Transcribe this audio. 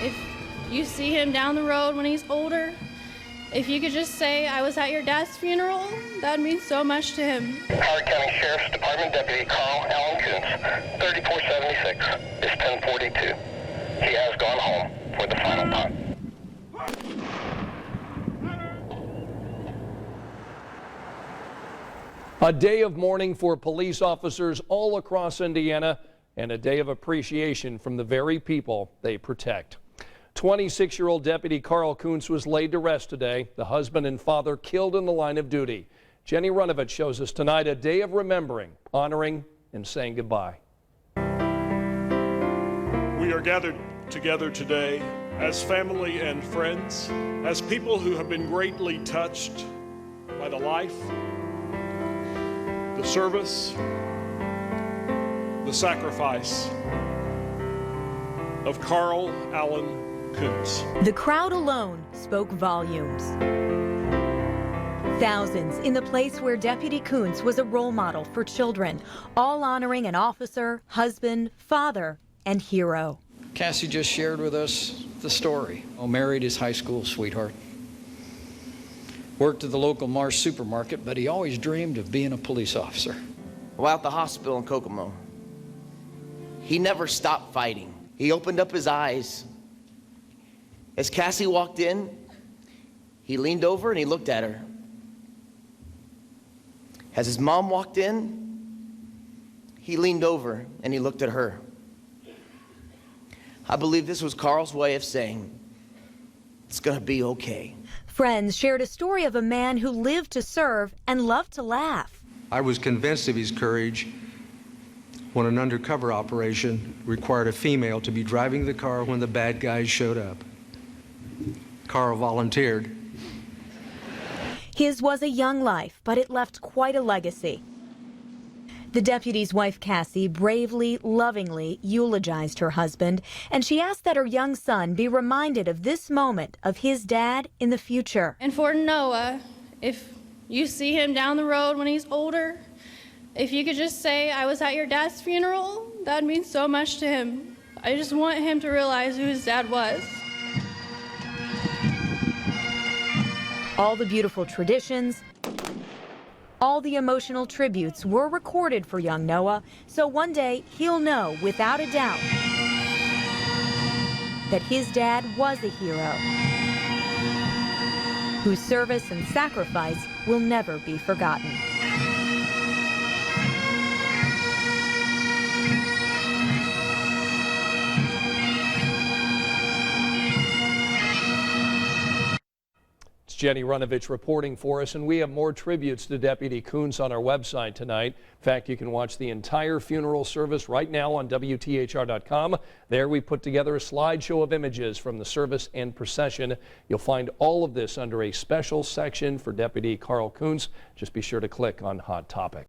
if you see him down the road when he's older, if you could just say, I was at your dad's funeral, that would mean so much to him. Howard County Sheriff's Department Deputy Carl Koontz, 3476. It's 10:42. He has gone home for the final time. A day of mourning for police officers all across Indiana, and a day of appreciation from the very people they protect. 26-year-old Deputy Carl Koontz was laid to rest today, the husband and father killed in the line of duty. Jenny Runovich shows us tonight a day of remembering, honoring, and saying goodbye. We are gathered together today as family and friends, as people who have been greatly touched by the life, the service, the sacrifice of Carl Allen Koontz. The crowd alone spoke volumes. Thousands in the place where Deputy Koontz was a role model for children, all honoring an officer, husband, father, and hero. Cassie just shared with us the story. Married his high school sweetheart. Worked at the local Mars supermarket, but he always dreamed of being a police officer. While at the hospital in Kokomo, he never stopped fighting. He opened up his eyes. As Cassie walked in, he leaned over and he looked at her. As his mom walked in, he leaned over and he looked at her. I believe this was Carl's way of saying, it's gonna be okay. Friends shared a story of a man who lived to serve and loved to laugh. I was convinced of his courage when an undercover operation required a female to be driving the car when the bad guys showed up. Carl volunteered. His was a young life, but it left quite a legacy. The deputy's wife, Cassie, bravely, lovingly eulogized her husband, and she asked that her young son be reminded of this moment of his dad in the future. And for Noah, if you see him down the road when he's older, if you could just say, I was at your dad's funeral, that would mean so much to him. I just want him to realize who his dad was. All the beautiful traditions, all the emotional tributes were recorded for young Noah, so one day he'll know without a doubt that his dad was a hero whose service and sacrifice will never be forgotten. Jenny Runovich reporting for us, and we have more tributes to Deputy Koontz on our website tonight. In fact, you can watch the entire funeral service right now on WTHR.com. There we put together a slideshow of images from the service and procession. You'll find all of this under a special section for Deputy Carl Koontz. Just be sure to click on Hot Topic.